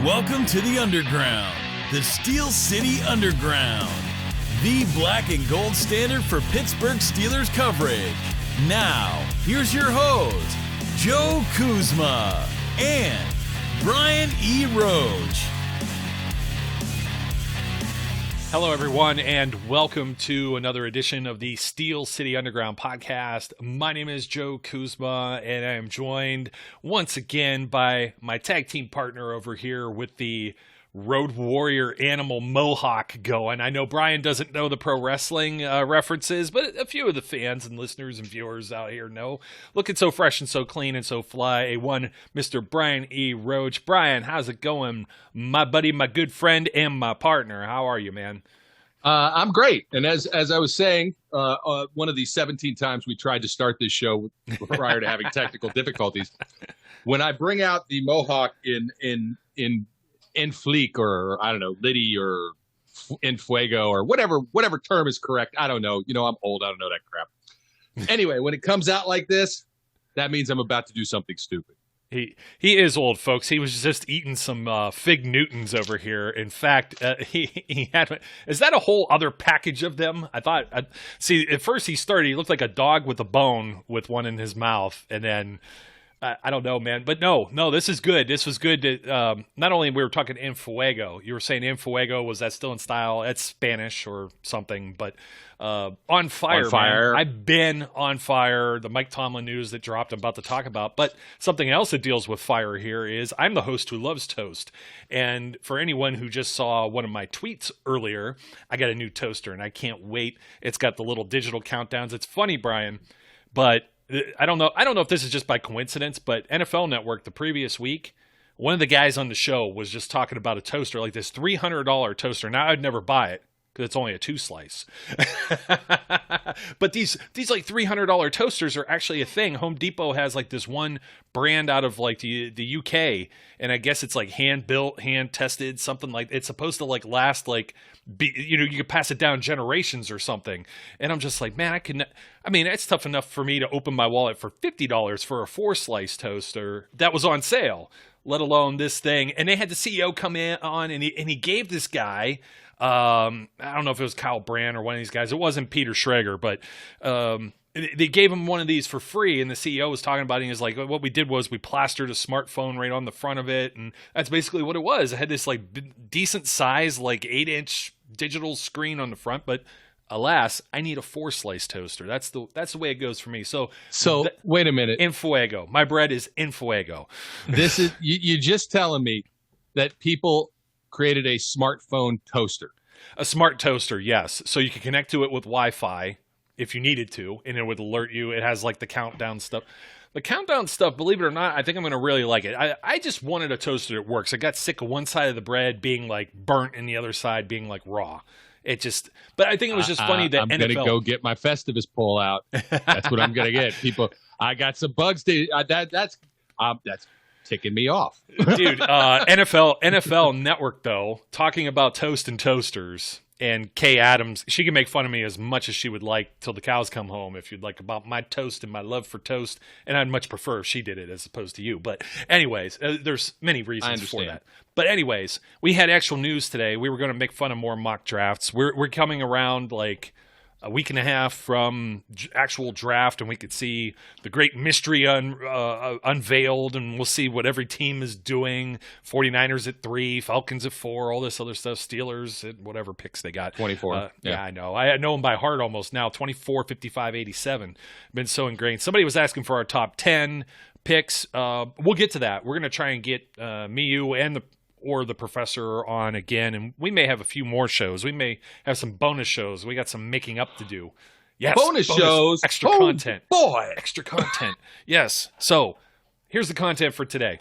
Welcome to the Underground, the Steel City Underground, the black and gold standard for Pittsburgh Steelers coverage. Now, here's your host, Joe Kuzma and Brian E. Roach. Hello, everyone, and welcome to another edition of the Steel City Underground podcast. My name is Joe Kuzma, and I am joined once again by my tag team partner over here with the Road Warrior Animal Mohawk going. I know Brian doesn't know the pro wrestling references, but a few of the fans and listeners and viewers out here know. Looking so fresh and so clean and so fly, one Mr. Brian E. Roach. Brian, how's it going, my buddy, my good friend, and my partner? How are you, man? I'm great. And as I was saying, one of these 17 times we tried to start this show prior to having technical difficulties, when I bring out the Mohawk in fleek, or I don't know, Liddy, or in fuego, or whatever term is correct. I don't know. You know, I'm old. I don't know that crap. Anyway, when it comes out like this, that means I'm about to do something stupid. He is old, folks. He was just eating some Fig Newtons over here. In fact, he had. Is that a whole other package of them? I thought. See, at first he looked like a dog with a bone with one in his mouth, and then. I don't know, man. But no, this is good. This was good. Not only we were talking en fuego. You were saying en fuego. Was that still in style? That's Spanish or something. But on fire, on fire. Man. I've been on fire. The Mike Tomlin news that dropped I'm about to talk about. But something else that deals with fire here is I'm the host who loves toast. And for anyone who just saw one of my tweets earlier, I got a new toaster, and I can't wait. It's got the little digital countdowns. It's funny, Brian, but I don't know if this is just by coincidence, but NFL Network the previous week, one of the guys on the show was just talking about a toaster, like this $300 toaster. Now I'd never buy it because it's only a 2-slice. But these like $300 toasters are actually a thing. Home Depot has like this one brand out of like the UK, and I guess it's like hand built, hand tested, something like it's supposed to like last like you could pass it down generations or something. And I'm just like, man, it's tough enough for me to open my wallet for $50 for a 4-slice toaster that was on sale, let alone this thing. And they had the CEO come on, and he gave this guy. I don't know if it was Kyle Brandt or one of these guys. It wasn't Peter Schrager, but they gave him one of these for free, and the CEO was talking about it. And he was like, what we did was we plastered a smartphone right on the front of it, and that's basically what it was. It had this like decent size, like 8-inch digital screen on the front, but alas, I need a 4-slice toaster. That's the way it goes for me. So wait a minute. En fuego. My bread is en fuego. This is you just telling me that people created a smartphone toaster. A smart toaster, yes. So you can connect to it with Wi-Fi if you needed to, and it would alert you. It has like the countdown stuff. The countdown stuff, believe it or not, I think I'm going to really like it. I just wanted a toaster that works. I got sick of one side of the bread being like burnt and the other side being like raw. But I think it was just funny that I'm going to go get my Festivus pole out. That's what I'm going to get. People, I got some bugs. That's ticking me off. Dude, NFL Network, though, talking about toast and toasters, and Kay Adams, she can make fun of me as much as she would like till the cows come home, if you'd like, about my toast and my love for toast, and I'd much prefer if she did it as opposed to you. But anyways, there's many reasons for that. But anyways, we had actual news today. We were going to make fun of more mock drafts. We're coming around like a week and a half from actual draft, and we could see the great mystery unveiled, and we'll see what every team is doing. 49ers at 3, Falcons at 4, all this other stuff, Steelers at whatever picks they got. 24. Yeah, I know. I know them by heart almost now, 24, 55, 87. Been so ingrained. Somebody was asking for our top 10 picks. We'll get to that. We're going to try and get me, you, and the professor on again, and we may have a few more shows. We may have some bonus shows. We got some making up to do. Yes, bonus shows, extra content. Boy, extra content. Yes. So here's the content for today.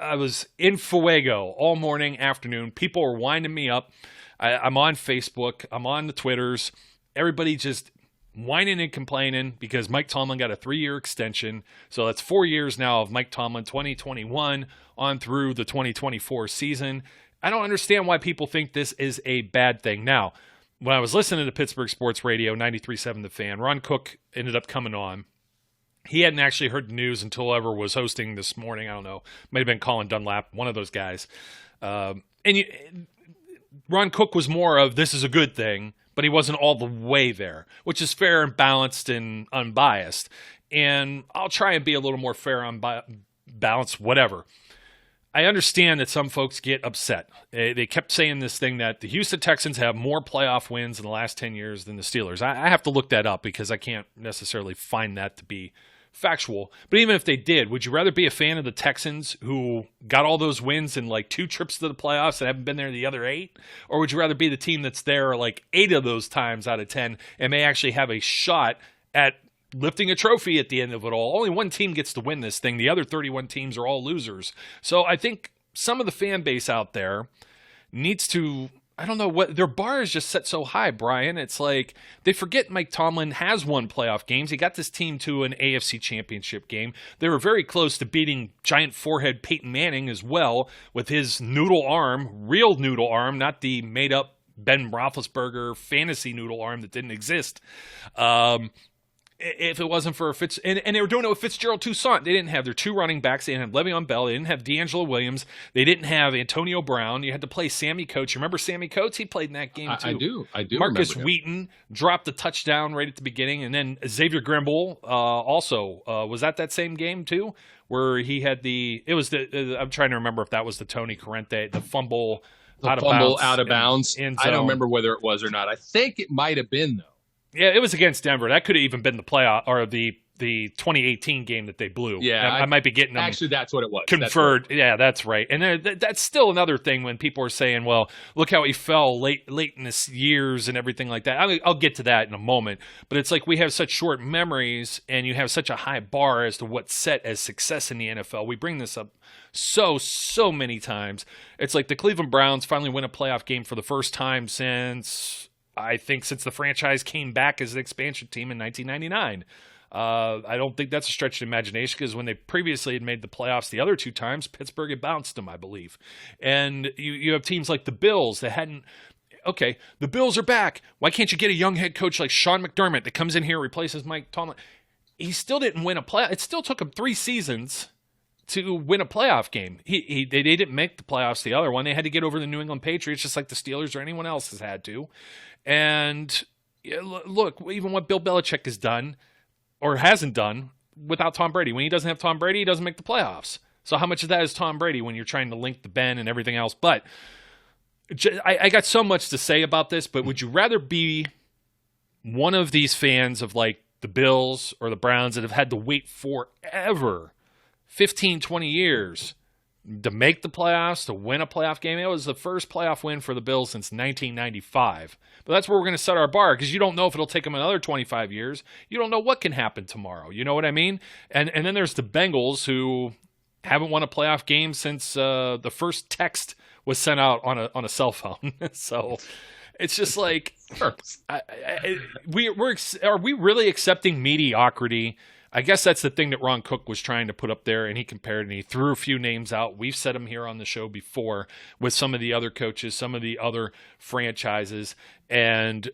I was in fuego all morning, afternoon. People were winding me up. I'm on Facebook. I'm on the Twitters. Everybody just whining and complaining because Mike Tomlin got a 3-year extension. So that's 4 years now of Mike Tomlin, 2021 on through the 2024 season. I don't understand why people think this is a bad thing. Now, when I was listening to Pittsburgh Sports Radio, 93.7 The Fan, Ron Cook ended up coming on, he hadn't actually heard the news until whoever was hosting this morning. I don't know. Might have been Colin Dunlap, one of those guys. Ron Cook was more of this is a good thing, but he wasn't all the way there, which is fair and balanced and unbiased. And I'll try and be a little more fair and balanced, whatever. I understand that some folks get upset. They kept saying this thing that the Houston Texans have more playoff wins in the last 10 years than the Steelers. I have to look that up because I can't necessarily find that to be factual. But even if they did, would you rather be a fan of the Texans who got all those wins in like 2 trips to the playoffs and haven't been there the other 8? Or would you rather be the team that's there like 8 of those times out of 10 and may actually have a shot at lifting a trophy at the end of it all? Only one team gets to win this thing. The other 31 teams are all losers. So I think some of the fan base out there needs to, I don't know what, their bar is just set so high, Brian. It's like they forget Mike Tomlin has won playoff games. He got this team to an AFC championship game. They were very close to beating giant forehead Peyton Manning as well with his noodle arm, real noodle arm, not the made up Ben Roethlisberger fantasy noodle arm that didn't exist. If it wasn't for and they were doing it with Fitzgerald Toussaint. They didn't have their 2 running backs. They didn't have Le'Veon Bell. They didn't have D'Angelo Williams. They didn't have Antonio Brown. You had to play Sammy Coates. You remember Sammy Coates? He played in that game too. I do. Marcus Wheaton dropped a touchdown right at the beginning, and then Xavier Grimble also was that same game too, where he had I'm trying to remember if that was the Tony Corrente, the fumble out of bounds. I don't remember whether it was or not. I think it might have been though. Yeah, it was against Denver. That could have even been the playoff or the 2018 game that they blew. Yeah, I might be getting them. Actually, that's what it was. Conferred. Yeah, that's right. And that's still another thing when people are saying, "Well, look how he fell late in his years and everything like that." I'll get to that in a moment. But it's like we have such short memories, and you have such a high bar as to what's set as success in the NFL. We bring this up so many times. It's like the Cleveland Browns finally win a playoff game for the first time since the franchise came back as an expansion team in 1999. I don't think that's a stretch of imagination because when they previously had made the playoffs the other 2 times, Pittsburgh had bounced them, I believe. And you have teams like the Bills that hadn't. Okay, the Bills are back. Why can't you get a young head coach like Sean McDermott that comes in here and replaces Mike Tomlin? He still didn't win a playoff. It still took him 3 seasons to win a playoff game. They didn't make the playoffs the other one. They had to get over the New England Patriots just like the Steelers or anyone else has had to. And look, even what Bill Belichick has done or hasn't done without Tom Brady. When he doesn't have Tom Brady, he doesn't make the playoffs. So how much of that is Tom Brady when you're trying to link the Ben and everything else? But I got so much to say about this, but would you rather be one of these fans of like the Bills or the Browns that have had to wait forever, 15, 20 years, to make the playoffs, to win a playoff game? It was the first playoff win for the Bills since 1995. But that's where we're going to set our bar because you don't know if it'll take them another 25 years. You don't know what can happen tomorrow. You know what I mean? And then there's the Bengals who haven't won a playoff game since the first text was sent out on a cell phone. So it's just like, are we really accepting mediocrity? I guess that's the thing that Ron Cook was trying to put up there, and he compared and he threw a few names out. We've said them here on the show before with some of the other coaches, some of the other franchises. And,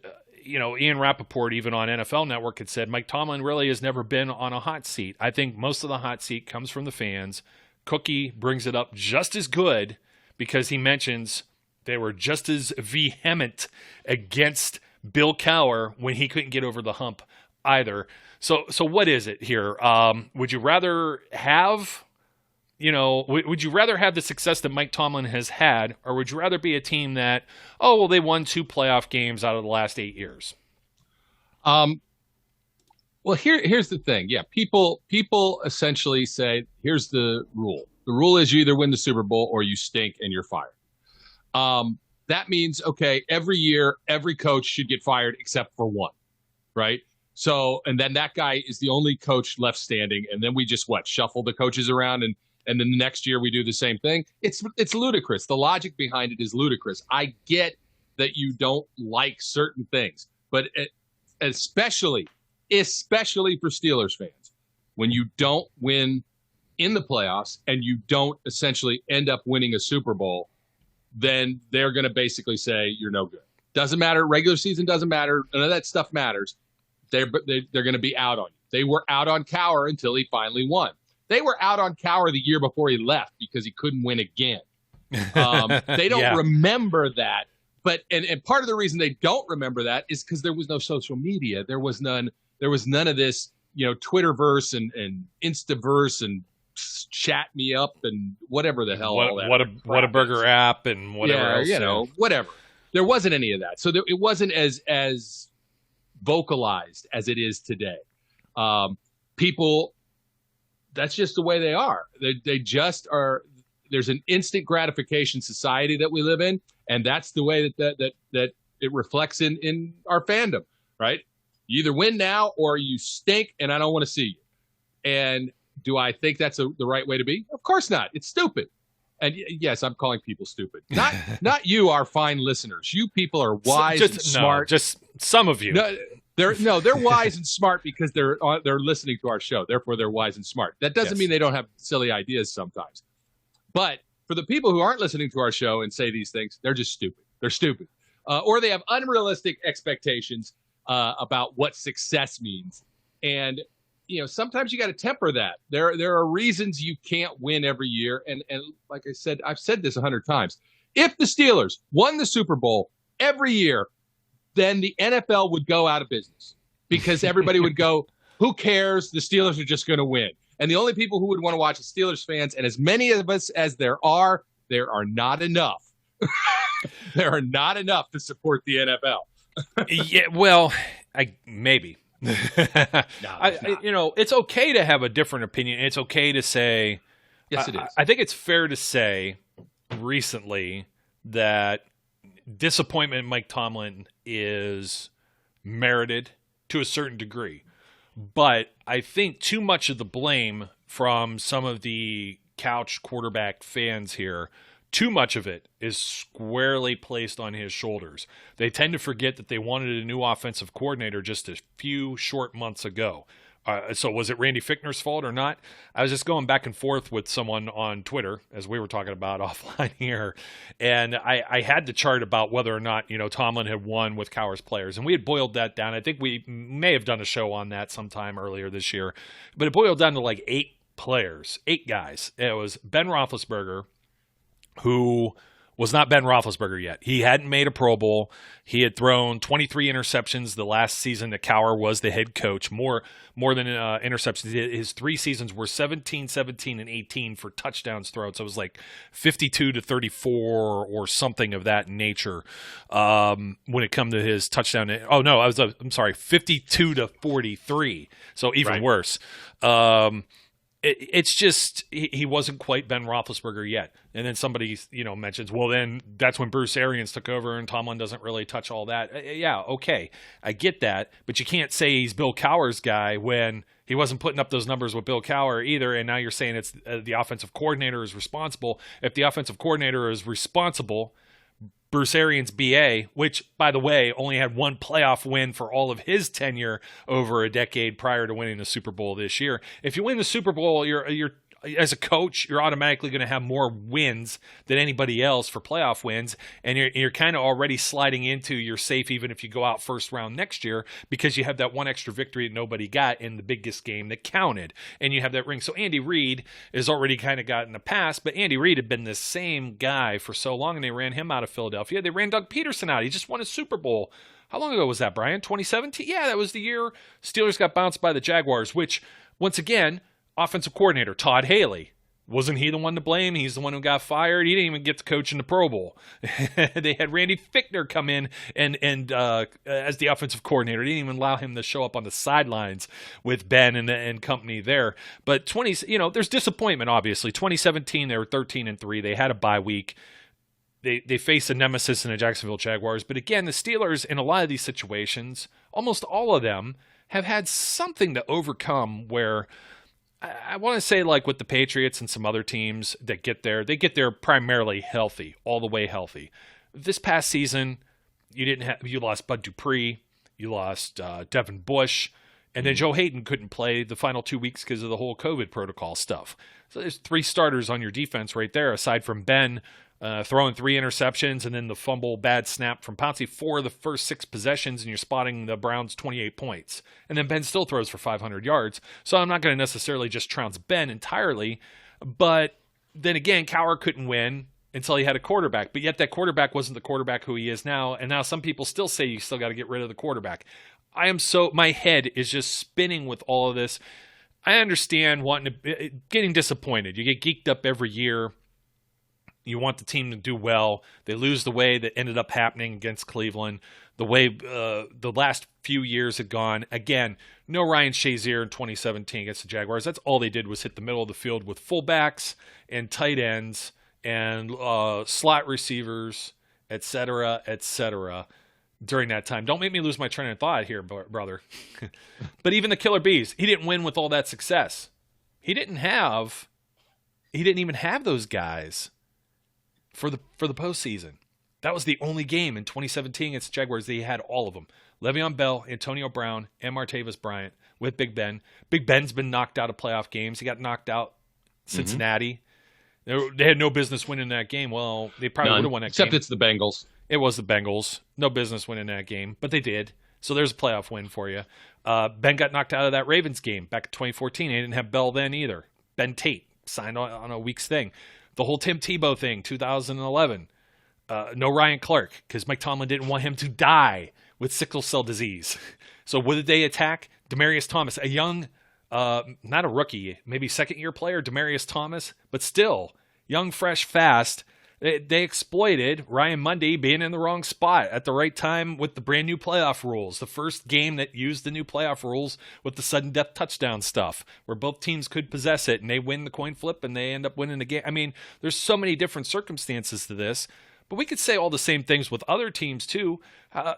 Ian Rappaport, even on NFL Network, had said Mike Tomlin really has never been on a hot seat. I think most of the hot seat comes from the fans. Cookie brings it up just as good because he mentions they were just as vehement against Bill Cowher when he couldn't get over the hump either. So what is it here? Would you rather have, would you rather have the success that Mike Tomlin has had, or would you rather be a team that, they won 2 playoff games out of the last 8 years? Well, here's the thing. Yeah, people essentially say, here's the rule. The rule is you either win the Super Bowl or you stink and you're fired. That means, okay, every year, every coach should get fired except for one, right? So, and then that guy is the only coach left standing. And then we just shuffle the coaches around and then the next year we do the same thing. It's ludicrous. The logic behind it is ludicrous. I get that you don't like certain things, but especially for Steelers fans, when you don't win in the playoffs and you don't essentially end up winning a Super Bowl, then they're going to basically say you're no good. Doesn't matter. Regular season doesn't matter. None of that stuff matters. They're going to be out on you. They were out on Cowher until he finally won. They were out on Cowher the year before he left because he couldn't win again. They don't remember that. But and part of the reason they don't remember that is because there was no social media. There was none of this, Twitterverse and Instaverse and chat me up and whatever the hell. What a burger app and whatever else. Whatever. There wasn't any of that. So it wasn't as vocalized as it is today. People, that's just the way they are. They just are. There's an instant gratification society that we live in, and that's the way that it reflects in our fandom, right? You either win now or you stink, and I don't want to see you. And do I think that's the right way to be? Of course not. It's stupid. And yes, I'm calling people stupid. Not you, our fine listeners. You people are wise and smart. Just some of you. They're wise and smart because they're listening to our show. Therefore, they're wise and smart. That doesn't mean they don't have silly ideas sometimes. But for the people who aren't listening to our show and say these things, they're just stupid. They're stupid. Or they have unrealistic expectations about what success means. And, sometimes you got to temper that. There are reasons you can't win every year. And like I said, I've said this 100 times. If the Steelers won the Super Bowl every year, then the NFL would go out of business because everybody would go, who cares? The Steelers are just going to win. And the only people who would want to watch is Steelers fans, and as many of us as there are not enough. There are not enough to support the NFL. Yeah, well, maybe. It's okay to have a different opinion. It's okay to say. Yes, it is. I think it's fair to say recently that disappointment in Mike Tomlin is merited to a certain degree. But I think too much of the blame from some of the couch quarterback fans here, too much of it is squarely placed on his shoulders. They tend to forget that they wanted a new offensive coordinator just a few short months ago. So was it Randy Fichtner's fault or not? I was just going back and forth with someone on Twitter, as we were talking about offline here, and I had the chart about whether or not Tomlin had won with Cowher's players, and we had boiled that down. I think we may have done a show on that sometime earlier this year, but it boiled down to like 8 players, 8 guys. It was Ben Roethlisberger, who was not Ben Roethlisberger yet. He hadn't made a Pro Bowl. He had thrown 23 interceptions the last season that Cowher was the head coach, more than interceptions. His 3 seasons were 17, 17, and 18 for touchdowns thrown. So it was like 52 to 34 or something of that nature when it come to his touchdown. Oh, no, I'm sorry, 52 to 43. So even worse. It's just he wasn't quite Ben Roethlisberger yet. And then somebody, mentions, well, then that's when Bruce Arians took over and Tomlin doesn't really touch all that. Yeah, okay, I get that. But you can't say he's Bill Cowher's guy when he wasn't putting up those numbers with Bill Cowher either. And now you're saying it's the offensive coordinator is responsible. If the offensive coordinator is responsible, Bruce Arians, BA, which, by the way, only had 1 playoff win for all of his tenure over a decade prior to winning the Super Bowl this year. If you win the Super Bowl, you're as a coach, you're automatically going to have more wins than anybody else for playoff wins, and you're kind of already sliding into you're safe even if you go out first round next year because you have that 1 extra victory that nobody got in the biggest game that counted, and you have that ring. So Andy Reid has already kind of gotten the pass, but Andy Reid had been the same guy for so long, and they ran him out of Philadelphia. They ran Doug Peterson out. He just won a Super Bowl. How long ago was that, Brian? 2017? Yeah, that was the year Steelers got bounced by the Jaguars, which, once again, offensive coordinator Todd Haley. Wasn't he the one to blame? He's the one who got fired. He didn't even get to coach in the Pro Bowl. They had Randy Fichtner come in and as the offensive coordinator. They didn't even allow him to show up on the sidelines with Ben and company there. But there's disappointment, obviously. 2017, they were 13-3. They had a bye week. They faced a nemesis in the Jacksonville Jaguars. But again, the Steelers, in a lot of these situations, almost all of them, have had something to overcome where I want to say, like with the Patriots and some other teams that get there, they get there primarily healthy, all the way healthy. This past season, you lost Bud Dupree, you lost Devin Bush, And then Joe Hayden couldn't play the final 2 weeks because of the whole COVID protocol stuff. So there's 3 starters on your defense right there, aside from Ben throwing 3 interceptions and then the fumble bad snap from Pouncey. 4 of the first 6 possessions, and you're spotting the Browns 28 points. And then Ben still throws for 500 yards. So I'm not going to necessarily just trounce Ben entirely. But then again, Cowher couldn't win until he had a quarterback. But yet that quarterback wasn't the quarterback who he is now. And now some people still say you still got to get rid of the quarterback. My head is just spinning with all of this. I understand getting disappointed. You get geeked up every year. You want the team to do well. They lose the way that ended up happening against Cleveland, the way the last few years had gone. Again, no Ryan Shazier in 2017 against the Jaguars. That's all they did was hit the middle of the field with fullbacks and tight ends and slot receivers, et cetera, during that time. Don't make me lose my train of thought here, brother. But even the Killer Bees, he didn't win with all that success. He didn't even have those guys for the postseason. That was the only game in 2017 against the Jaguars that he had all of them. Le'Veon Bell, Antonio Brown, and Martavis Bryant with Big Ben. Big Ben's been knocked out of playoff games. He got knocked out Cincinnati. They had no business winning that game. Well, they probably would have won that game. Except it's the Bengals. It was the Bengals. No business winning that game, but they did. So there's a playoff win for you. Ben got knocked out of that Ravens game back in 2014. They didn't have Bell then either. Ben Tate signed on a week's thing. The whole Tim Tebow thing, 2011. No Ryan Clark because Mike Tomlin didn't want him to die with sickle cell disease. So what did they attack? Demaryius Thomas, a young, not a rookie, maybe second-year player, Demaryius Thomas, but still young, fresh, fast. They exploited Ryan Mundy being in the wrong spot at the right time with the brand new playoff rules. The first game that used the new playoff rules with the sudden death touchdown stuff, where both teams could possess it and they win the coin flip and they end up winning the game. I mean, there's so many different circumstances to this, but we could say all the same things with other teams too.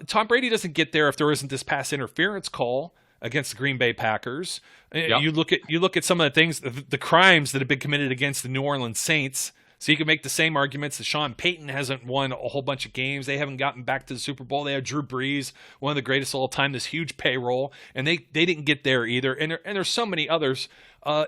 Tom Brady doesn't get there if there isn't this pass interference call against the Green Bay Packers. Yep. You look at some of the things, the crimes that have been committed against the New Orleans Saints. So you can make the same arguments that Sean Payton hasn't won a whole bunch of games. They haven't gotten back to the Super Bowl. They have Drew Brees, one of the greatest of all time, this huge payroll, and they didn't get there either. And there's so many others,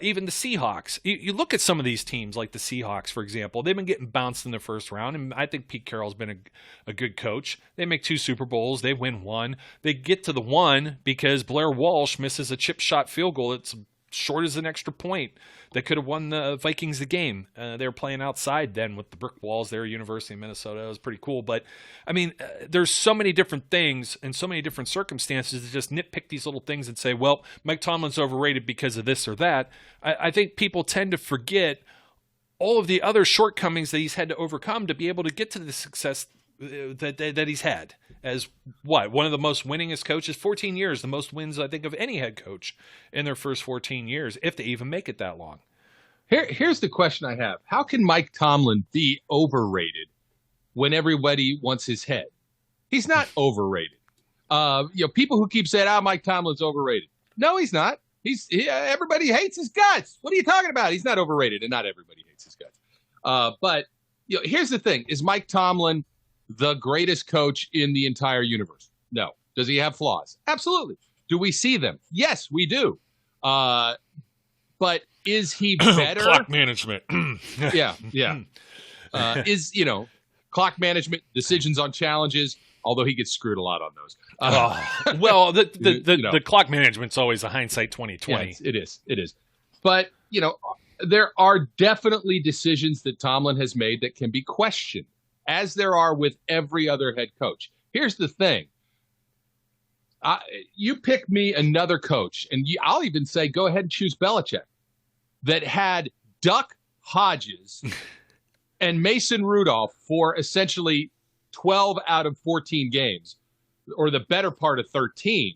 even the Seahawks. You look at some of these teams, like the Seahawks, for example. They've been getting bounced in the first round, and I think Pete Carroll's been a good coach. They make 2 Super Bowls. They win 1. They get to the 1 because Blair Walsh misses a chip shot field goal that's short as an extra point that could have won the Vikings the game. They were playing outside then with the brick walls there, University of Minnesota. It was pretty cool. But, I mean, there's so many different things and so many different circumstances to just nitpick these little things and say, well, Mike Tomlin's overrated because of this or that. I think people tend to forget all of the other shortcomings that he's had to overcome to be able to get to the success that he's had as one of the most winningest coaches, 14 years, the most wins I think of any head coach in their first 14 years, if they even make it that long. Here's the question I have. How can Mike Tomlin be overrated when everybody wants his head? He's not overrated. People who keep saying, Mike Tomlin's overrated. No, he's not. Everybody hates his guts. What are you talking about? He's not overrated, and not everybody hates his guts. But here's the thing. Is Mike Tomlin the greatest coach in the entire universe? No. Does he have flaws? Absolutely. Do we see them? Yes, we do. But is he better? Clock management. Yeah. Clock management, decisions on challenges, although he gets screwed a lot on those. Well, the clock management's always a hindsight 2020. Yeah, it is. But, there are definitely decisions that Tomlin has made that can be questioned, as there are with every other head coach. Here's the thing. You pick me another coach, and I'll even say go ahead and choose Belichick, that had Duck Hodges and Mason Rudolph for essentially 12 out of 14 games, or the better part of 13,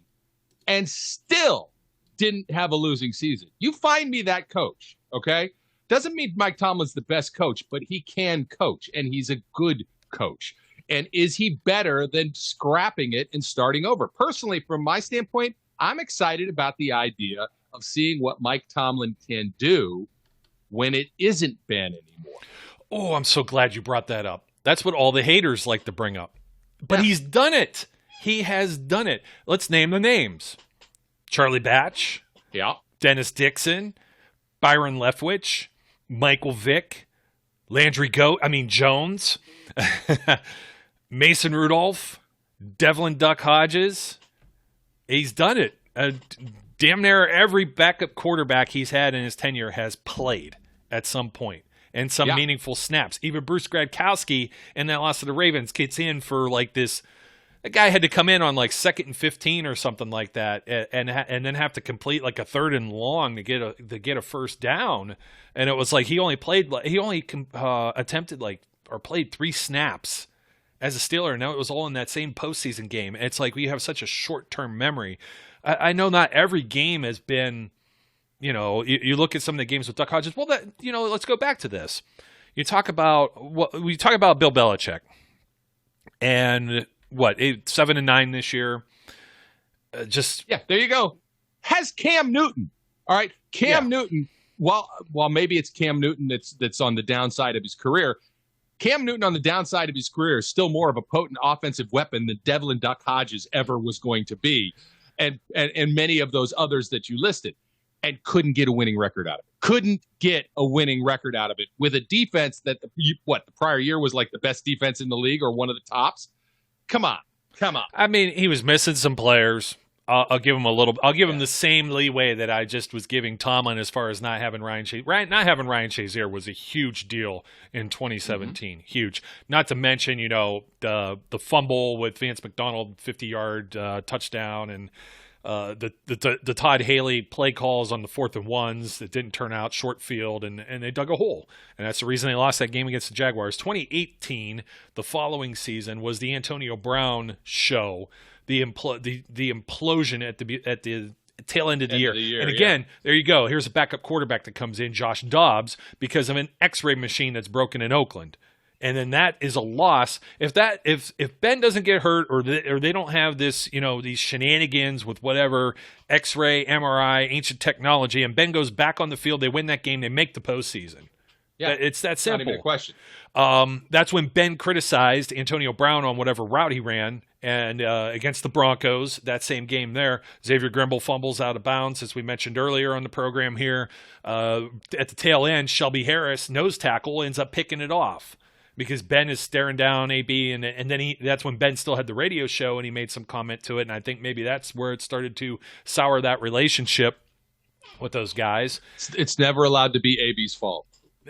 and still didn't have a losing season. You find me that coach, okay? Doesn't mean Mike Tomlin's the best coach, but he can coach, and he's a good coach. And is he better than scrapping it and starting over? Personally, from my standpoint, I'm excited about the idea of seeing what Mike Tomlin can do when it isn't Ben anymore. Oh, I'm so glad you brought that up. That's what all the haters like to bring up. But he's done it. He has done it. Let's name the names. Charlie Batch, Yeah. Dennis Dixon, Byron Leftwich, Michael Vick, Jones, Mason Rudolph, Devlin Duck Hodges. He's done it. Damn near every backup quarterback he's had in his tenure has played at some point and some meaningful snaps. Even Bruce Gradkowski in that loss to the Ravens gets in for like this. That guy had to come in on like 2nd and 15 or something like that, and then have to complete like a 3rd and long to get a first down. And it was like he only attempted or played 3 snaps as a Steeler. And now it was all in that same postseason game. It's like we have such a short-term memory. I know not every game has been, you look at some of the games with Duck Hodges. Well, let's go back to this. We talk about Bill Belichick, and 7-9 this year. There you go. Has Cam Newton. All right. Cam Newton, while maybe it's Cam Newton that's on the downside of his career, Cam Newton on the downside of his career is still more of a potent offensive weapon than Devlin Duck Hodges ever was going to be. And many of those others that you listed, and couldn't get a winning record out of it. Couldn't get a winning record out of it with a defense that the prior year was like the best defense in the league or one of the tops. Come on. I mean, he was missing some players. I'll give him him the same leeway that I just was giving Tomlin as far as not having Ryan Shazier. Not having Ryan Shazier was a huge deal in 2017. Mm-hmm. Huge. Not to mention, the fumble with Vance McDonald, 50-yard touchdown, and the Todd Haley play calls on the 4th and 1s that didn't turn out, short field, and they dug a hole. And that's the reason they lost that game against the Jaguars. 2018, the following season, was the Antonio Brown show, the implosion at the tail end of the year. And again, there you go. Here's a backup quarterback that comes in, Josh Dobbs, because of an X-ray machine that's broken in Oakland. And then that is a loss. If Ben doesn't get hurt or they don't have this, these shenanigans with whatever X-ray, MRI, ancient technology, and Ben goes back on the field, they win that game, they make the postseason. Yeah, it's that simple. Not even a question. That's when Ben criticized Antonio Brown on whatever route he ran, and against the Broncos, that same game there, Xavier Grimble fumbles out of bounds, as we mentioned earlier on the program here. At the tail end, Shelby Harris, nose tackle, ends up picking it off, because Ben is staring down AB, and then that's when Ben still had the radio show, and he made some comment to it, and I think maybe that's where it started to sour that relationship with those guys. It's never allowed to be AB's fault.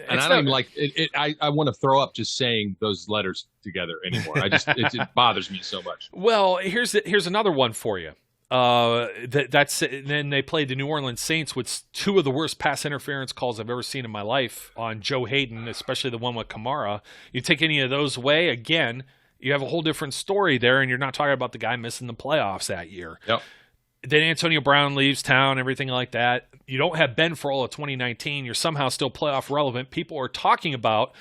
And I don't even like it. I want to throw up just saying those letters together anymore. It bothers me so much. Well, here's another one for you. Then they played the New Orleans Saints with 2 of the worst pass interference calls I've ever seen in my life on Joe Hayden, especially the one with Kamara. You take any of those away, again, you have a whole different story there, and you're not talking about the guy missing the playoffs that year. Yep. Then Antonio Brown leaves town, everything like that. You don't have Ben for all of 2019. You're somehow still playoff relevant. People are talking about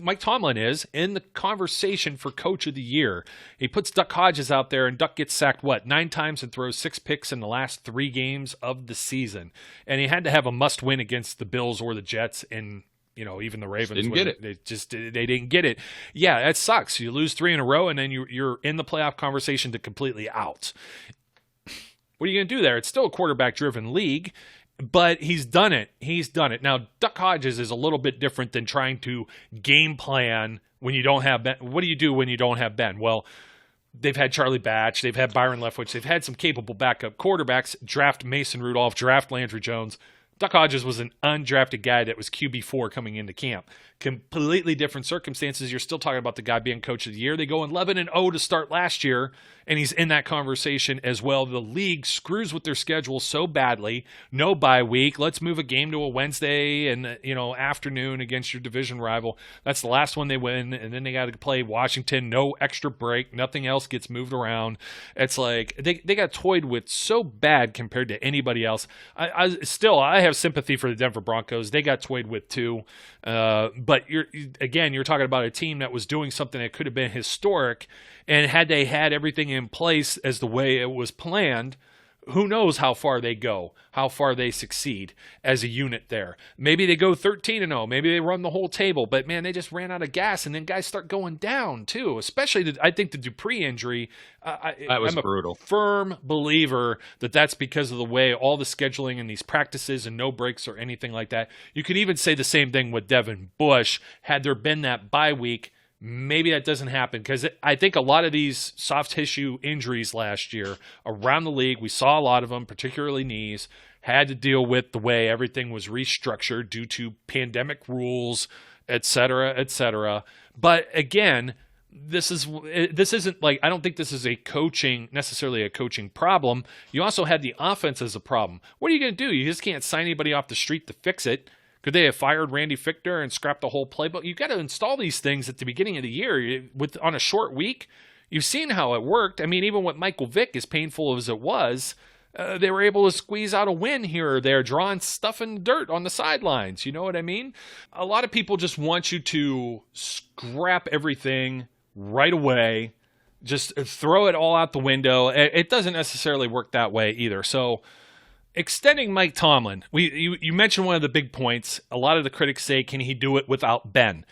Mike Tomlin is in the conversation for Coach of the Year. He puts Duck Hodges out there, and Duck gets sacked, 9 times and throws 6 picks in the last 3 games of the season. And he had to have a must-win against the Bills or the Jets, and even the Ravens didn't get it. They didn't get it. Yeah, that sucks. You lose 3 in a row, and then you're in the playoff conversation to completely out. What are you going to do there? It's still a quarterback-driven league, but he's done it. Now, Duck Hodges is a little bit different than trying to game plan when you don't have Ben. What do you do when you don't have Ben? Well, they've had Charlie Batch. They've had Byron Leftwich. They've had some capable backup quarterbacks. Draft Mason Rudolph. Draft Landry Jones. Duck Hodges was an undrafted guy that was QB4 coming into camp. Completely different circumstances. You're still talking about the guy being Coach of the Year. They go 11-0 to start last year, and he's in that conversation as well. The league screws with their schedule so badly. No bye week. Let's move a game to a Wednesday and afternoon against your division rival. That's the last one they win, and then they got to play Washington. No extra break. Nothing else gets moved around. It's like they got toyed with so bad compared to anybody else. I have sympathy for the Denver Broncos. They got toyed with too. But you're talking about a team that was doing something that could have been historic, and had they had everything in place as the way it was planned, who knows how far they go, how far they succeed as a unit there. Maybe they go 13-0. Maybe they run the whole table. But, man, they just ran out of gas, and then guys start going down, too. Especially, I think, the Dupree injury. That was brutal. I'm a firm believer that that's because of the way all the scheduling and these practices and no breaks or anything like that. You could even say the same thing with Devin Bush. Had there been that bye week, maybe that doesn't happen, because I think a lot of these soft tissue injuries last year around the league, we saw a lot of them, particularly knees, had to deal with the way everything was restructured due to pandemic rules, et cetera, et cetera. But again, this isn't like, I don't think this is necessarily a coaching problem. You also had the offense as a problem. What are you going to do? You just can't sign anybody off the street to fix it. Could they have fired Randy Fichtner and scrapped the whole playbook? You've got to install these things at the beginning of the year. On a short week, you've seen how it worked. I mean, even with Michael Vick, as painful as it was, they were able to squeeze out a win here or there, drawing stuff in dirt on the sidelines. You know what I mean? A lot of people just want you to scrap everything right away, just throw it all out the window. It doesn't necessarily work that way either. So, extending Mike Tomlin, you mentioned one of the big points. A lot of the critics say, can he do it without Ben?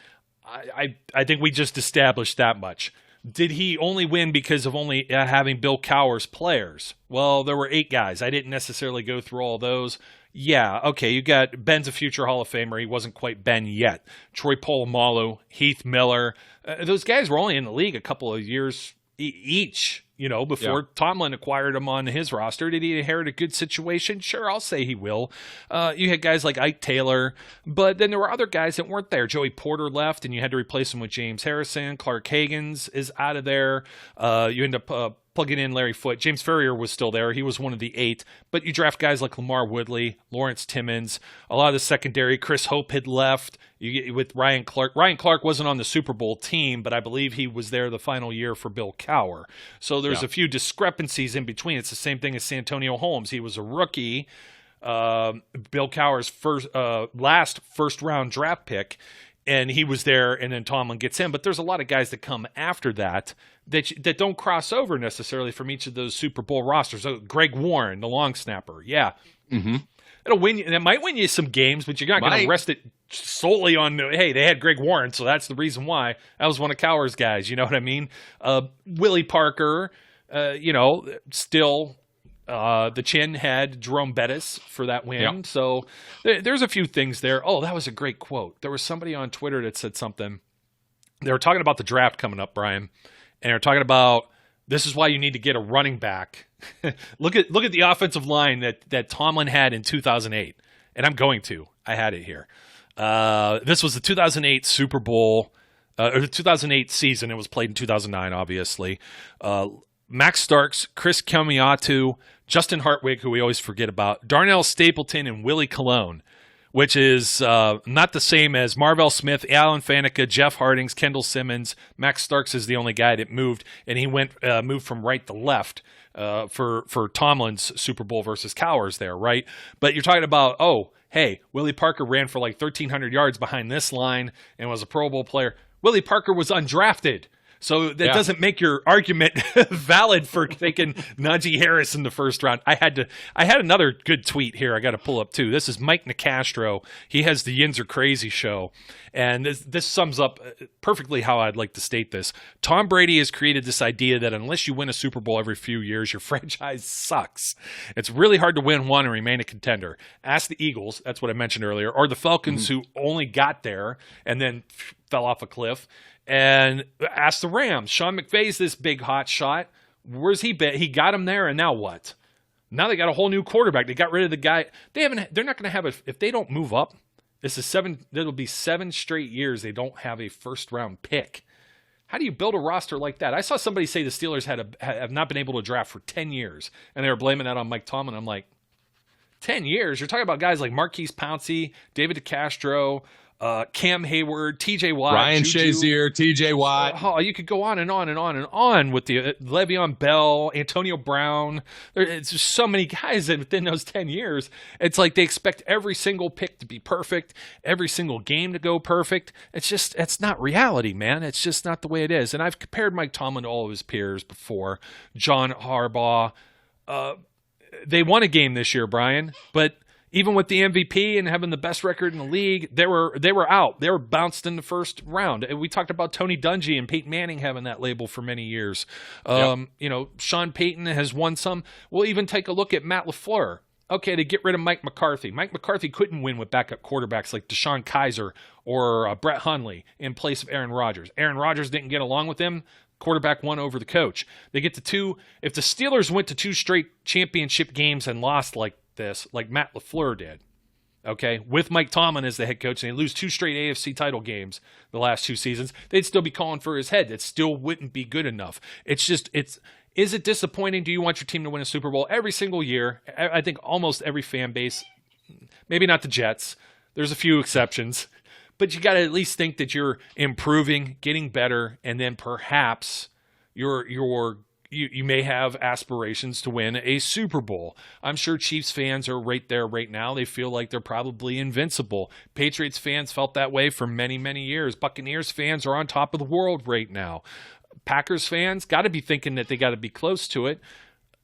I think we just established that much. Did he only win because of only having Bill Cowher's players? Well, there were 8 guys. I didn't necessarily go through all those. Yeah, okay, you got Ben's a future Hall of Famer. He wasn't quite Ben yet. Troy Polamalu, Heath Miller. Those guys were only in the league a couple of years each, before Tomlin acquired him on his roster. Did he inherit a good situation? Sure, I'll say he will. You had guys like Ike Taylor, but then there were other guys that weren't there. Joey Porter left, and you had to replace him with James Harrison. Clark Haggans is out of there. You end up plugging in Larry Foote. James Ferrier was still there. He was one of the 8. But you draft guys like Lamar Woodley, Lawrence Timmons. A lot of the secondary, Chris Hope had left. You get with Ryan Clark. Ryan Clark wasn't on the Super Bowl team, but I believe he was there the final year for Bill Cowher. So there's a few discrepancies in between. It's the same thing as Santonio Holmes. He was a rookie, Bill Cowher's last first-round draft pick, and he was there, and then Tomlin gets him. But there's a lot of guys that come after that don't cross over necessarily from each of those Super Bowl rosters. So Greg Warren, the long snapper, it'll win you. It might win you some games, but you're not going to rest it solely on, hey, they had Greg Warren, so that's the reason why. That was one of Cowher's guys, you know what I mean? Willie Parker, still the Chin had Jerome Bettis for that win. Yep. So there's a few things there. Oh, that was a great quote. There was somebody on Twitter that said something. They were talking about the draft coming up, Brian, and they're talking about this is why you need to get a running back. Look at the offensive line that Tomlin had in 2008, and I had it here. This was the 2008 Super Bowl, or the 2008 season. It was played in 2009, obviously. Max Starks, Chris Kelmiatu, Justin Hartwig, who we always forget about, Darnell Stapleton, and Willie Colon, which is not the same as Marvell Smith, Alan Faneca, Jeff Hardings, Kendall Simmons. Max Starks is the only guy that moved, and he moved from right to left for Tomlin's Super Bowl versus Cowher's there, right? But you're talking about, Willie Parker ran for like 1,300 yards behind this line and was a Pro Bowl player. Willie Parker was undrafted. So that doesn't make your argument valid for taking Najee Harris in the first round. I had another good tweet here I got to pull up too. This is Mike Nicastro. He has the Yins Are Crazy show. And this sums up perfectly how I'd like to state this. Tom Brady has created this idea that unless you win a Super Bowl every few years, your franchise sucks. It's really hard to win one and remain a contender. Ask the Eagles, that's what I mentioned earlier, or the Falcons who only got there and then fell off a cliff. And ask the Rams. Sean McVay's this big hot shot. Where's he been? He got him there, and now what? Now they got a whole new quarterback. They got rid of the guy. They're not going to have if they don't move up. It'll be 7 straight years they don't have a first-round pick. How do you build a roster like that? I saw somebody say the Steelers have not been able to draft for 10 years, and they were blaming that on Mike Tomlin. I'm like, 10 years? You're talking about guys like Marquise Pouncey, David DeCastro, Cam Hayward, TJ Watt, Ryan Juju. Shazier, TJ Watt. Oh, you could go on and on and on and on with the Le'Veon Bell, Antonio Brown. It's just so many guys that within those 10 years, it's like they expect every single pick to be perfect, every single game to go perfect. It's not reality, man. It's just not the way it is. And I've compared Mike Tomlin to all of his peers before. John Harbaugh. they won a game this year, Brian, but even with the MVP and having the best record in the league, they were out. They were bounced in the first round. And we talked about Tony Dungy and Peyton Manning having that label for many years. Sean Payton has won some. We'll even take a look at Matt LaFleur. Okay, to get rid of Mike McCarthy. Mike McCarthy couldn't win with backup quarterbacks like Deshaun Kaiser or Brett Hundley in place of Aaron Rodgers. Aaron Rodgers didn't get along with him. Quarterback won over the coach. They get to two. If the Steelers went to 2 straight championship games and lost like this, like Matt LaFleur did, okay, with Mike Tomlin as the head coach, and they lose 2 straight AFC title games the last 2 seasons, they'd still be calling for his head. It still wouldn't be good enough. Is it disappointing? Do you want your team to win a Super Bowl every single year? I think almost every fan base, maybe not the Jets. There's a few exceptions. But you got to at least think that you're improving, getting better, and then perhaps you may have aspirations to win a Super Bowl. I'm sure Chiefs fans are right there right now. They feel like they're probably invincible. Patriots fans felt that way for many, many years. Buccaneers fans are on top of the world right now. Packers fans got to be thinking that they got to be close to it.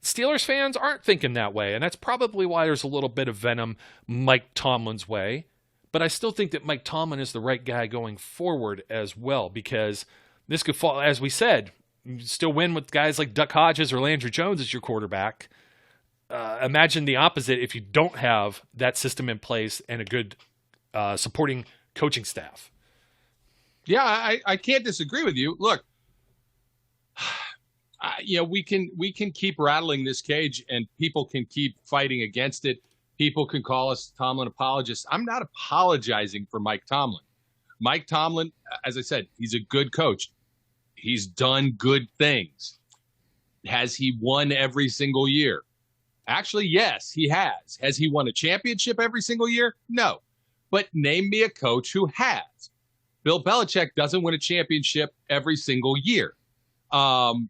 Steelers fans aren't thinking that way, and that's probably why there's a little bit of venom Mike Tomlin's way. But I still think that Mike Tomlin is the right guy going forward as well, because this could fall, as we said, you still win with guys like Duck Hodges or Landry Jones as your quarterback. Imagine the opposite if you don't have that system in place and a good supporting coaching staff. Yeah, I can't disagree with you. Look, we can keep rattling this cage, and people can keep fighting against it. People can call us Tomlin apologists. I'm not apologizing for Mike Tomlin. Mike Tomlin, as I said, he's a good coach. He's done good things. Has he won every single year? Actually, yes, he has. Has he won a championship every single year? No. But name me a coach who has. Bill Belichick doesn't win a championship every single year. And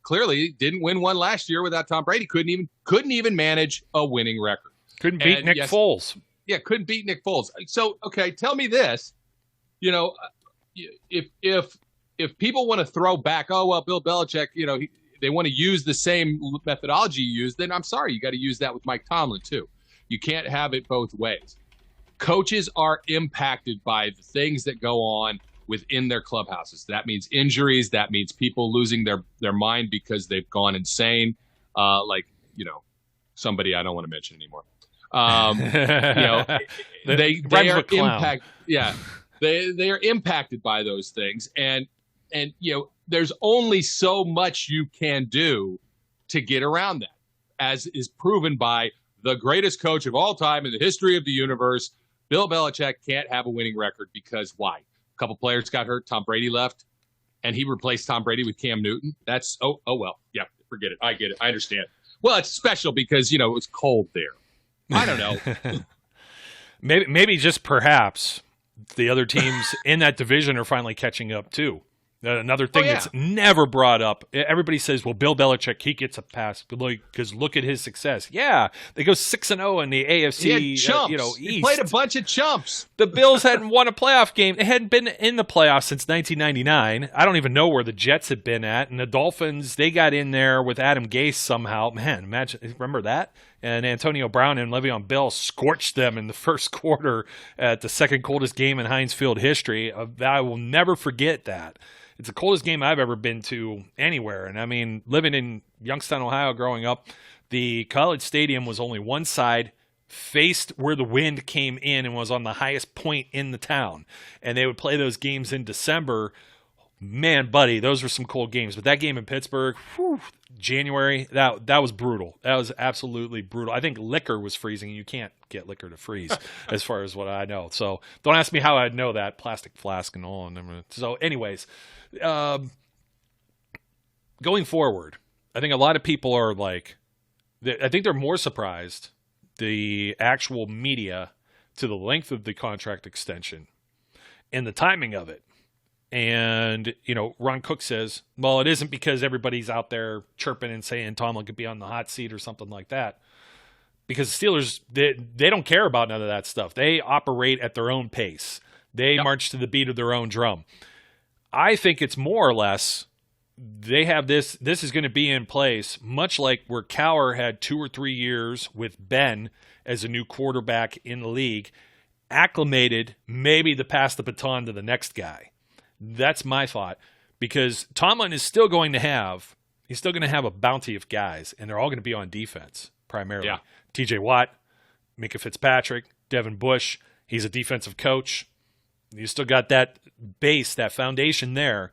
clearly didn't win one last year without Tom Brady. Couldn't even manage a winning record. Couldn't beat Nick Foles. Yeah, couldn't beat Nick Foles. So, okay, tell me this. If people want to throw back, Bill Belichick, they want to use the same methodology you use, then I'm sorry, you got to use that with Mike Tomlin too. You can't have it both ways. Coaches are impacted by the things that go on within their clubhouses. That means injuries. That means people losing their mind because they've gone insane. Somebody I don't want to mention anymore. They are impacted. Yeah, they are impacted by those things, and there's only so much you can do to get around that, as is proven by the greatest coach of all time in the history of the universe. Bill Belichick can't have a winning record because why? A couple players got hurt. Tom Brady left, and he replaced Tom Brady with Cam Newton. That's well, yeah, forget it. I get it. I understand. Well, it's special because it was cold there. I don't know. maybe just perhaps the other teams in that division are finally catching up too. Another thing that's never brought up. Everybody says, "Well, Bill Belichick, he gets a pass because look at his success." Yeah, they go 6-0 in the AFC. East. He played a bunch of chumps. The Bills hadn't won a playoff game. They hadn't been in the playoffs since 1999. I don't even know where the Jets had been at. And the Dolphins, they got in there with Adam Gase somehow. Man, imagine, remember that? And Antonio Brown and Le'Veon Bell scorched them in the first quarter at the second coldest game in Heinz Field history. I will never forget that. It's the coldest game I've ever been to anywhere. And I mean, living in Youngstown, Ohio, growing up, the college stadium was only one side, faced where the wind came in, and was on the highest point in the town. And they would play those games in December. Man, buddy, those were some cold games. But that game in Pittsburgh, January, that was brutal. That was absolutely brutal. I think liquor was freezing. You can't get liquor to freeze, as far as what I know. So don't ask me how I'd know that. Plastic flask and all. So anyways, going forward, I think a lot of people are I think they're more surprised, the actual media, to the length of the contract extension and the timing of it. And, Ron Cook says, well, it isn't because everybody's out there chirping and saying Tomlin could be on the hot seat or something like that. Because the Steelers, they don't care about none of that stuff. They operate at their own pace. They march to the beat of their own drum. I think it's more or less they have this is going to be in place, much like where Cowher had 2 or 3 years with Ben as a new quarterback in the league, acclimated maybe to pass the baton to the next guy. That's my thought, because Tomlin is still going to have a bounty of guys, and they're all going to be on defense primarily. Yeah. TJ Watt, Minka Fitzpatrick, Devin Bush. He's a defensive coach. You still got that base, that foundation there.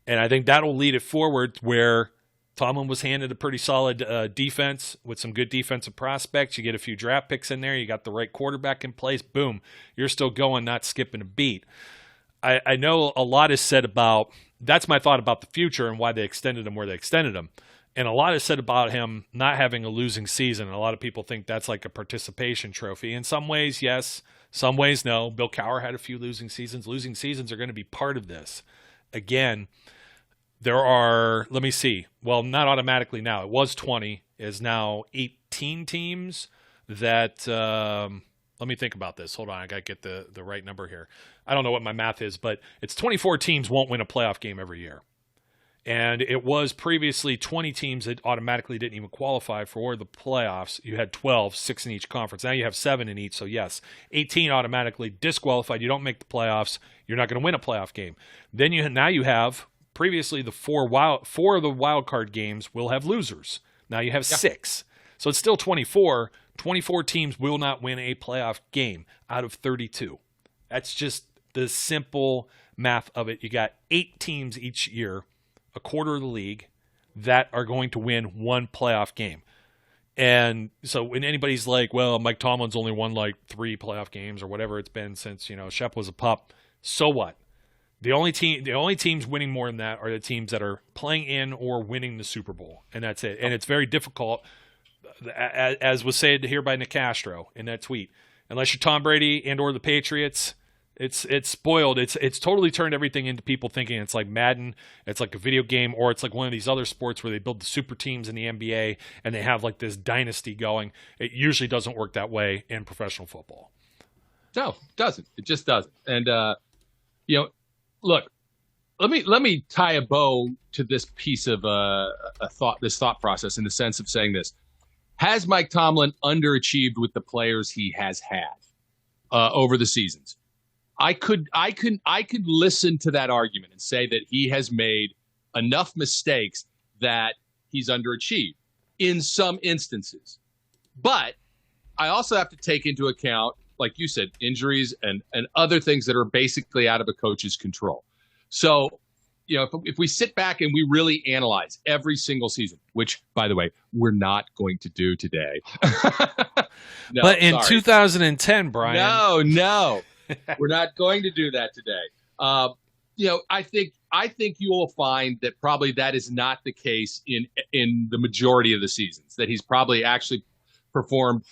And I think that'll lead it forward where Tomlin was handed a pretty solid defense with some good defensive prospects. You get a few draft picks in there. You got the right quarterback in place. Boom. You're still going, not skipping a beat. I know a lot is said about – that's my thought about the future and why they extended him where they extended him. And a lot is said about him not having a losing season. And a lot of people think that's like a participation trophy. In some ways, yes. Some ways, no. Bill Cowher had a few losing seasons. Losing seasons are going to be part of this. Again, there are, let me see. Well, not automatically now. It was 20. Is now 18 teams that, let me think about this. Hold on. I got to get the right number here. I don't know what my math is, but it's 24 teams won't win a playoff game every year. And it was previously 20 teams that automatically didn't even qualify for the playoffs. You had 12, 6 in each conference. Now you have 7 in each. So yes, 18 automatically disqualified. You don't make the playoffs. You're not going to win a playoff game. Then now you have previously the 4 of the wild card games will have losers. Now you have 6. So it's still 24. 24 teams will not win a playoff game out of 32. That's just the simple math of it. You got 8 teams each year, a quarter of the league, that are going to win one playoff game. And so when anybody's like, well, Mike Tomlin's only won like 3 playoff games or whatever it's been since, Shep was a pup, so what? The only teams winning more than that are the teams that are playing in or winning the Super Bowl, and that's it. And it's very difficult, as was said here by Nick Castro in that tweet. Unless you're Tom Brady and or the Patriots, it's spoiled. It's totally turned everything into people thinking it's like Madden, it's like a video game, or it's like one of these other sports where they build the super teams in the NBA and they have like this dynasty going. It usually doesn't work that way in professional football. No, it doesn't. It just doesn't. And look, let me tie a bow to this piece of this thought process in the sense of saying this: has Mike Tomlin underachieved with the players he has had over the seasons? I could listen to that argument and say that he has made enough mistakes that he's underachieved in some instances. But I also have to take into account, like you said, injuries and other things that are basically out of a coach's control. So, if we sit back and we really analyze every single season, which, by the way, we're not going to do today. No, but in sorry. 2010, Brian. No. We're not going to do that today. I think you will find that probably that is not the case in the majority of the seasons, that he's probably actually performed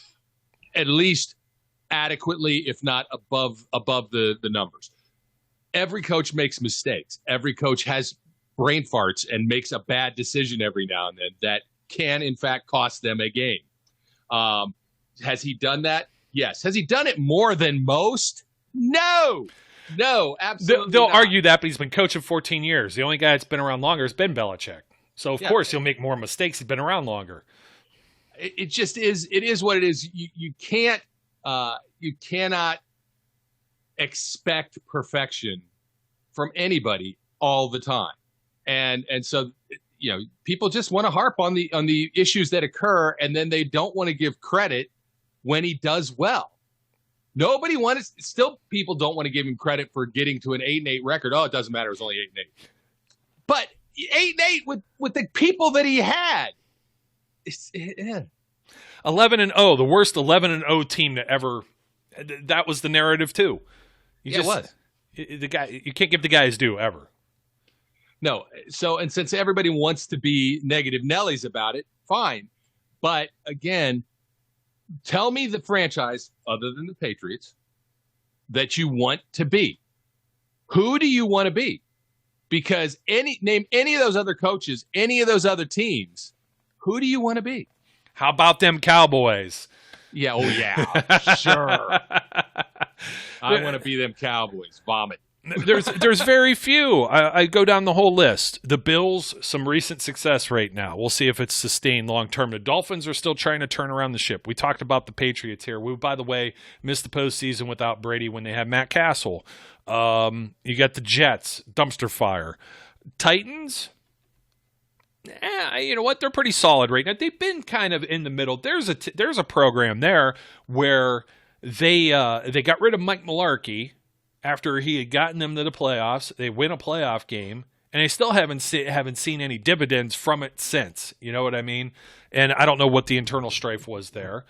at least adequately, if not above the numbers. Every coach makes mistakes. Every coach has brain farts and makes a bad decision every now and then that can, in fact, cost them a game. Has he done that? Yes. Has he done it more than most? No, absolutely They'll not. argue that, but he's been coaching 14 years. The only guy that's been around longer has been Belichick. So, of course, he'll make more mistakes. He's been around longer. It just is. It is what it is. You cannot expect perfection from anybody all the time. And so, people just want to harp on the issues that occur, and then they don't want to give credit when he does well. People don't want to give him credit for getting to an 8-8 record. Oh, it doesn't matter. It was only 8-8. But 8-8 with the people that he had. 11-0, the worst 11-0 team to ever. That was the narrative too. It was. The guy, you can't give the guy his due ever. No. So, and since everybody wants to be negative Nellies about it, fine. But again, tell me the franchise other than the Patriots that you want to be. Who do you want to be? Because name any of those other coaches, any of those other teams, who do you want to be? How about them Cowboys? Yeah, sure. I want to be them Cowboys. Vomit. There's very few. I go down the whole list. The Bills, some recent success right now. We'll see if it's sustained long term. The Dolphins are still trying to turn around the ship. We talked about the Patriots here. We, by the way, missed the postseason without Brady when they had Matt Castle. You got the Jets, dumpster fire. Titans, you know what? They're pretty solid right now. They've been kind of in the middle. There's a program there where they got rid of Mike Mularkey after he had gotten them to the playoffs. They win a playoff game, and they still haven't seen any dividends from it since. You know what I mean? And I don't know what the internal strife was there.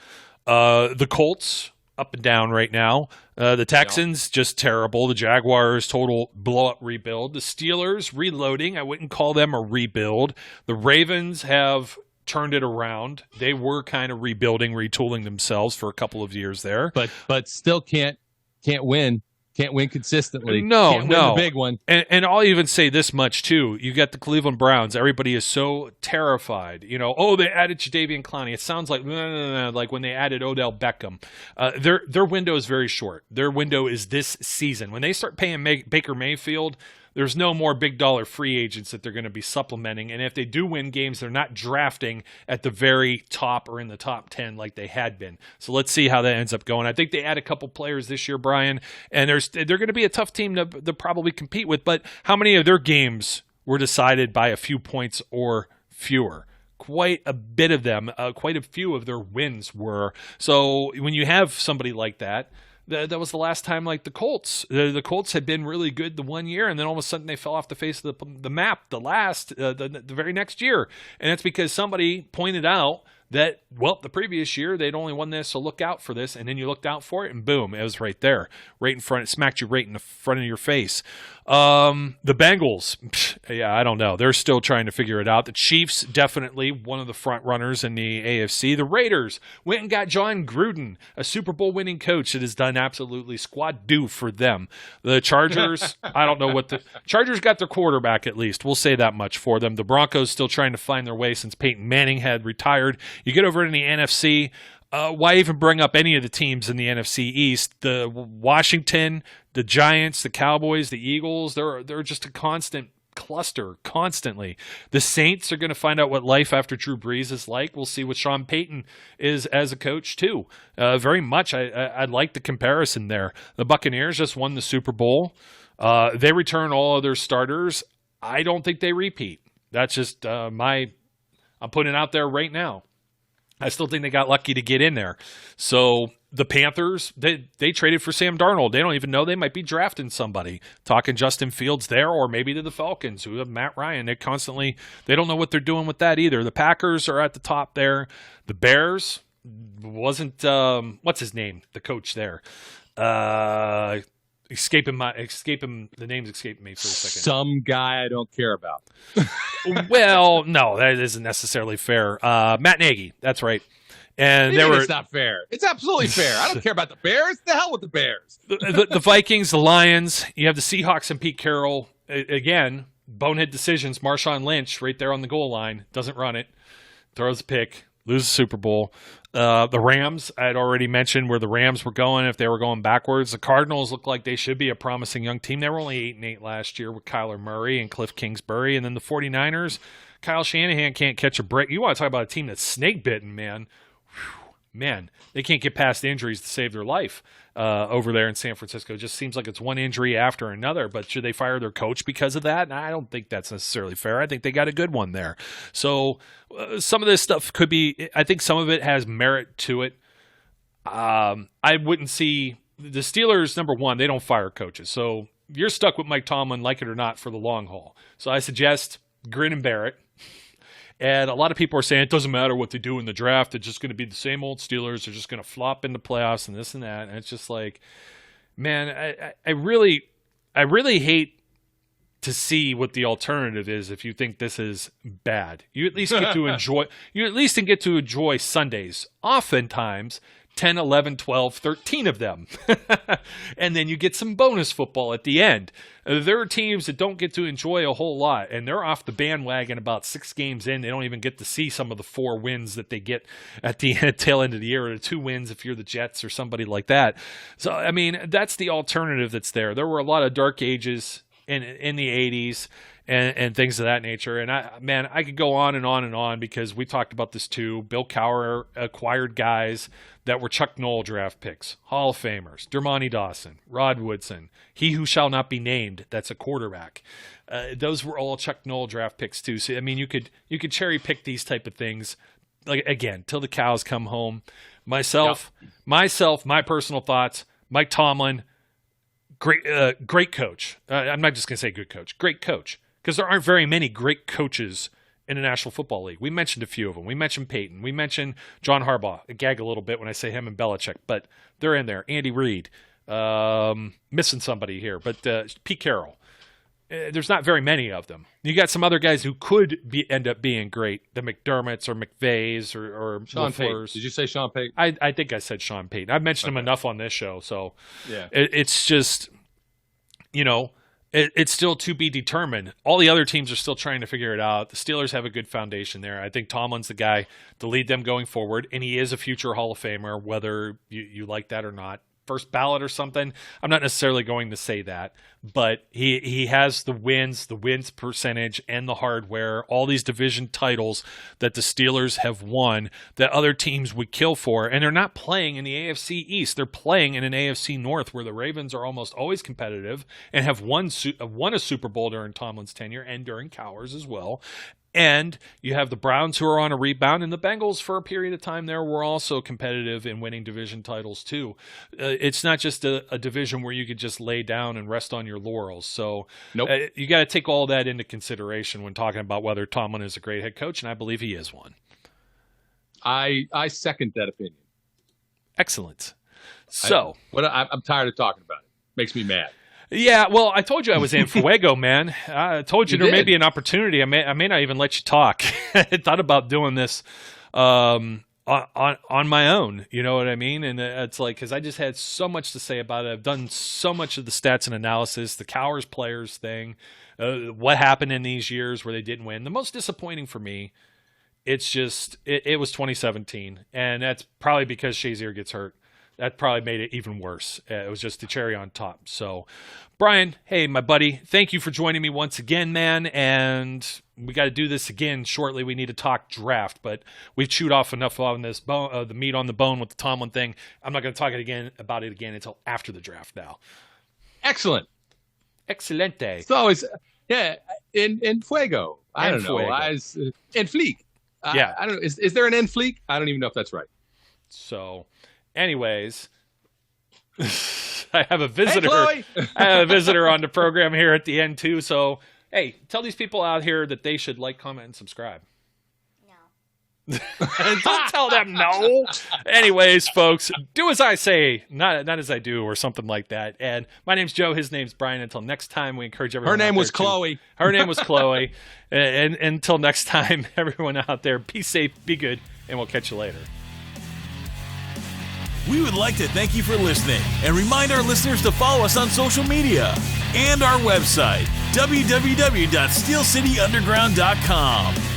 The Colts, up and down right now. The Texans, just terrible. The Jaguars, total blow-up rebuild. The Steelers, reloading. I wouldn't call them a rebuild. The Ravens have turned it around. They were kind of rebuilding, retooling themselves for a couple of years there. But still can't win. Can't win consistently. No. Win the big one. And I'll even say this much, too. You got the Cleveland Browns. Everybody is so terrified. You know, they added Jadeveon Clowney. It sounds like, like when they added Odell Beckham. Their window is very short. Their window is this season. When they start paying Baker Mayfield, there's no more big dollar free agents that they're going to be supplementing. And if they do win games, they're not drafting at the very top or in the top 10 like they had been. So let's see how that ends up going. I think they add a couple players this year, Brian, and they're going to be a tough team to probably compete with. But how many of their games were decided by a few points or fewer? Quite a bit of them, quite a few of their wins were. So when you have somebody like that, that was the last time, like the Colts. The Colts had been really good the one year, and then all of a sudden they fell off the face of the map the very next year. And it's because somebody pointed out that, the previous year they'd only won this, so look out for this. And then you looked out for it, and boom, it was right there, right in front. It smacked you right in the front of your face. The Bengals, I don't know. They're still trying to figure it out. The Chiefs, definitely one of the front runners in the AFC. The Raiders went and got John Gruden, a Super Bowl winning coach that has done absolutely squad do for them. The Chargers, I don't know what the Chargers got their quarterback at least. We'll say that much for them. The Broncos still trying to find their way since Peyton Manning had retired. You get over in the NFC. Why even bring up any of the teams in the NFC East? The Washington, the Giants, the Cowboys, the Eagles, they're just a constant cluster constantly. The Saints are going to find out what life after Drew Brees is like. We'll see what Sean Payton is as a coach too. Very much. I like the comparison there. The Buccaneers just won the Super Bowl. They return all of their starters. I don't think they repeat. That's just I'm putting it out there right now. I still think they got lucky to get in there. So the Panthers, they traded for Sam Darnold. They don't even know they might be drafting somebody. Talking Justin Fields there, or maybe to the Falcons, who have Matt Ryan. They don't know what they're doing with that either. The Packers are at the top there. The Bears wasn't, what's his name? The coach there. The name's escaping me for a second. Some guy I don't care about. Well, no, that isn't necessarily fair. Matt Nagy, that's right. And it's not fair. It's absolutely fair. I don't care about the Bears. The hell with the Bears. The Vikings, the Lions. You have the Seahawks and Pete Carroll. Again, bonehead decisions. Marshawn Lynch right there on the goal line. Doesn't run it. Throws a pick. Loses the Super Bowl. The Rams, I had already mentioned where the Rams were going if they were going backwards. The Cardinals look like they should be a promising young team. They were only 8-8 last year with Kyler Murray and Cliff Kingsbury. And then the 49ers, Kyle Shanahan can't catch a break. You want to talk about a team that's snake-bitten, man. Whew. Man, they can't get past injuries to save their life over there in San Francisco. It just seems like it's one injury after another. But should they fire their coach because of that? I don't think that's necessarily fair. I think they got a good one there. So some of this stuff could be – I think some of it has merit to it. I wouldn't see – the Steelers, number one, they don't fire coaches. So you're stuck with Mike Tomlin, like it or not, for the long haul. So I suggest grin and bear it. And a lot of people are saying it doesn't matter what they do in the draft. It's just going to be the same old Steelers. They're just going to flop into playoffs and this and that. And it's just like, man, I really hate to see what the alternative is if you think this is bad. You at least get to enjoy. You at least get to enjoy Sundays. Oftentimes, 10, 11, 12, 13 of them. And then you get some bonus football at the end. There are teams that don't get to enjoy a whole lot, and they're off the bandwagon about 6 games in. They don't even get to see some of the 4 wins that they get at the tail end of the year, or the 2 wins if you're the Jets or somebody like that. So, I mean, that's the alternative that's there. There were a lot of dark ages in the 80s. And things of that nature. And I could go on and on and on, because we talked about this too. Bill Cowher acquired guys that were Chuck Noll draft picks, Hall of Famers, Dermontti Dawson, Rod Woodson, he who shall not be named, that's a quarterback. Those were all Chuck Noll draft picks too. So, I mean, you could cherry pick these type of things, like, again, till the cows come home. Myself, my personal thoughts, Mike Tomlin, great coach. I'm not just going to say good coach, great coach. Because there aren't very many great coaches in the National Football League. We mentioned a few of them. We mentioned Peyton. We mentioned John Harbaugh. I gag a little bit when I say him and Belichick, but they're in there. Andy Reid. Missing somebody here, but Pete Carroll. There's not very many of them. You got some other guys who could end up being great. The McDermotts or McVays or Sean Payton. Did you say Sean Payton? I think I said Sean Payton. I've mentioned him enough on this show, so yeah. It's just, it's still to be determined. All the other teams are still trying to figure it out. The Steelers have a good foundation there. I think Tomlin's the guy to lead them going forward, and he is a future Hall of Famer, whether you like that or not. First ballot or something. I'm not necessarily going to say that, but he has the wins percentage, and the hardware, all these division titles that the Steelers have won that other teams would kill for. And they're not playing in the AFC East. They're playing in an AFC North, where the Ravens are almost always competitive and have won a Super Bowl during Tomlin's tenure and during Cowher's as well. And you have the Browns, who are on a rebound, and the Bengals for a period of time there were also competitive in winning division titles too. It's not just a division where you could just lay down and rest on your laurels. So nope. You got to take all that into consideration when talking about whether Tomlin is a great head coach, and I believe he is one. I second that opinion. Excellent. So I'm tired of talking about it. Makes me mad. Yeah, well, I told you I was in fuego, man. I told you there may be an opportunity. I may not even let you talk. I thought about doing this on my own. You know what I mean? And it's like, because I just had so much to say about it. I've done so much of the stats and analysis, the Cowher's players thing, what happened in these years where they didn't win. The most disappointing for me, it's just it was 2017, and that's probably because Shazier gets hurt. That probably made it even worse. It was just the cherry on top. So, Brian, hey, my buddy, thank you for joining me once again, man. And we got to do this again shortly. We need to talk draft, but we've chewed off enough on this the meat on the bone with the Tomlin thing. I'm not going to talk about it again until after the draft now. Excellent. Excelente. It's always, in fuego. I don't know. En fleek. Yeah. I don't know. Is there an en fleek? I don't even know if that's right. So, anyways, I have a visitor. Hey, Chloe. I have a visitor on the program here at the end too. So, hey, tell these people out here that they should like, comment, and subscribe. No. Don't tell them no. Anyways, folks, do as I say, not as I do, or something like that. And my name's Joe. His name's Brian. Until next time, we encourage everyone. Her name was Chloe. Her name was Chloe. And until next time, everyone out there, be safe, be good, and we'll catch you later. We would like to thank you for listening and remind our listeners to follow us on social media and our website, www.steelcityunderground.com.